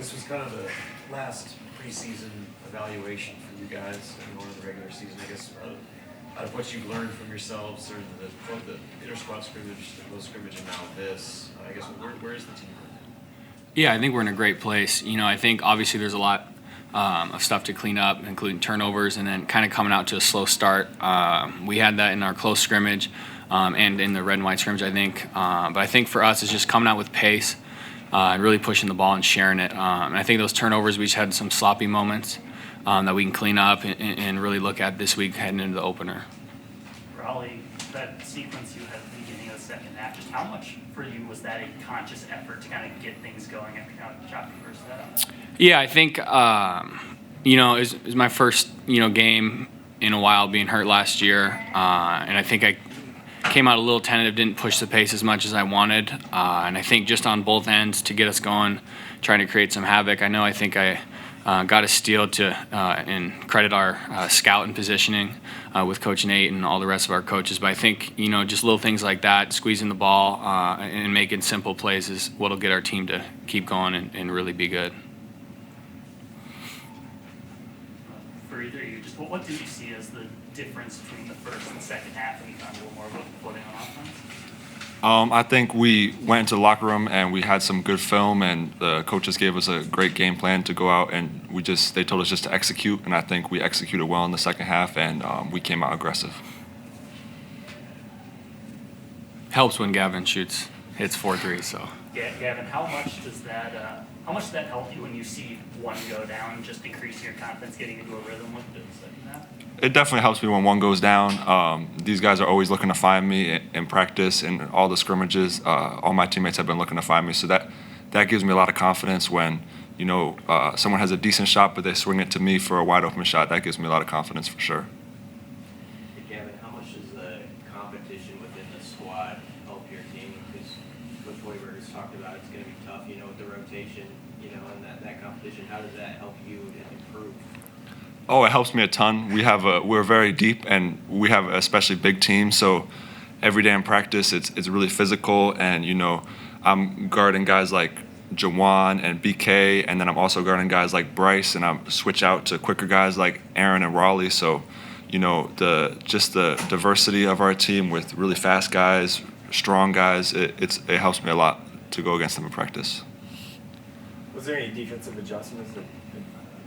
this was kind of the last preseason evaluation for you guys going into the regular season. I guess out of what you've learned from yourselves, or the inter-squad scrimmage, the close scrimmage, and now this, I guess where is the team right now? Yeah, I think we're in a great place. I think obviously there's a lot of stuff to clean up, including turnovers, and then kind of coming out to a slow start. We had that in our close scrimmage and in the red and white scrimmage, I think. But I think for us, it's just coming out with pace and really pushing the ball and sharing it. And I think those turnovers, we just had some sloppy moments that we can clean up and really look at this week heading into the opener. Rollie, that sequence you had at the beginning of the second half, just how much for you was that a conscious effort to kind of get things going after kind of choppy first half? Yeah, I think, it was my first, game in a while being hurt last year. And I think I came out a little tentative, didn't push the pace as much as I wanted. And I think just on both ends to get us going, trying to create some havoc. I think I got a steal and credit our scout and positioning with Coach Nate and all the rest of our coaches. But I think, just little things like that, squeezing the ball and making simple plays is what'll get our team to keep going and really be good. For either of you, just what did you see as the difference between the first and second half, and you found a little more of a footing on offense? I think we went into the locker room and we had some good film, and the coaches gave us a great game plan to go out, and they told us just to execute, and I think we executed well in the second half, and we came out aggressive. Helps when Gavin hits 4-3. So. Yeah, Gavin, how much does that help you when you see one go down, just increasing your confidence, getting into a rhythm with it in the second half? It definitely helps me when one goes down. These guys are always looking to find me in practice and all the scrimmages. All my teammates have been looking to find me, so that gives me a lot of confidence when someone has a decent shot but they swing it to me for a wide open shot. That gives me a lot of confidence for sure. Hey, Gavin, how much does the competition within the squad help your team? Because Coach Weber has talked about it's going to be tough, with the rotation, and that competition. How does that help you to improve? Oh, it helps me a ton. We're very deep, and we have especially big teams. So every day in practice, it's really physical, and I'm guarding guys like Jawan and BK, and then I'm also guarding guys like Bryce, and I switch out to quicker guys like Aaron and Rollie. So the diversity of our team with really fast guys, strong guys, it helps me a lot to go against them in practice. Was there any defensive adjustments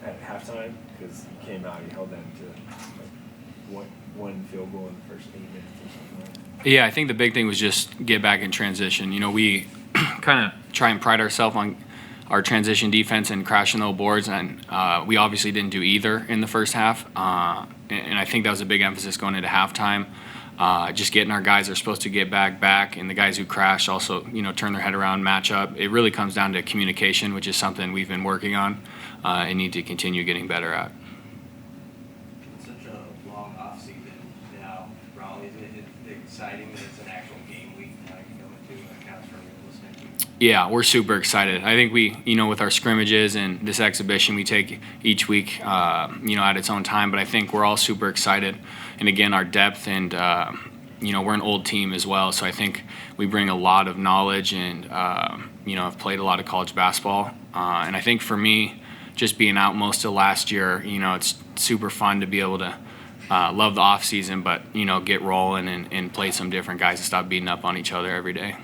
at halftime? Because you came out, you held them to one field goal in the first 8 minutes or something like that. Yeah, I think the big thing was just get back in transition. We kind of try and pride ourselves on our transition defense and crashing those boards, and we obviously didn't do either in the first half. And I think that was a big emphasis going into halftime. Just getting our guys that are supposed to get back, and the guys who crash also, turn their head around, match up. It really comes down to communication, which is something we've been working on and need to continue getting better at. It's such a long off season now, Rollie. Is it exciting that it's an actual game week now you go into accounts for listening? Yeah, we're super excited. I think we, with our scrimmages and this exhibition, we take each week, at its own time. But I think we're all super excited. And again, our depth and, we're an old team as well. So I think we bring a lot of knowledge and, I've played a lot of college basketball. And I think for me, just being out most of last year, it's super fun to be able to love the off season, but, get rolling and play some different guys and stop beating up on each other every day.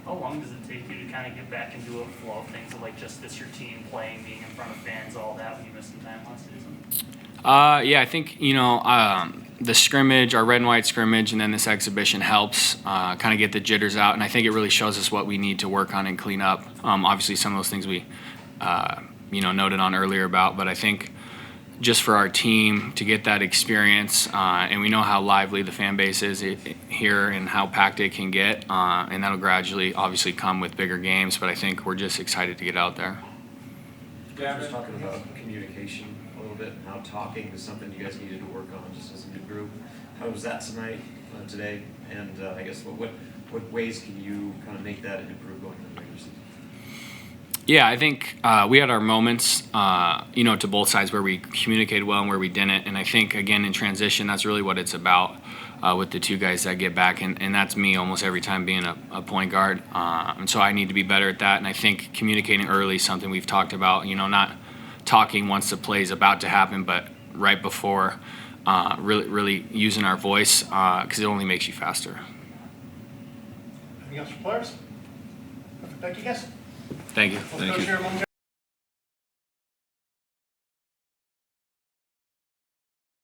How long does it take you to kind of get back into a flow of things, like just this your team playing, being in front of fans, all that, when you missed some time last season? Yeah, I think, the scrimmage, our red and white scrimmage, and then this exhibition helps kind of get the jitters out, and I think it really shows us what we need to work on and clean up. Obviously, some of those things we, noted on earlier about, but I think just for our team to get that experience, and we know how lively the fan base is here and how packed it can get, and that'll gradually obviously come with bigger games, but I think we're just excited to get out there. Gavin, just talking about communication a little bit, and how talking is something you guys needed to work on just as a new group. How was that today? And I guess what ways can you kind of make that and improve going into the regular season? Yeah, I think we had our moments, to both sides where we communicated well and where we didn't. And I think, again, in transition, that's really what it's about. with the two guys that get back, and that's me almost every time being a point guard. And so I need to be better at that. And I think communicating early is something we've talked about. Not talking once the play is about to happen, but right before. Really using our voice because it only makes you faster. Anything else for players? Thank you, guys. Thank you. We'll go share momentarily.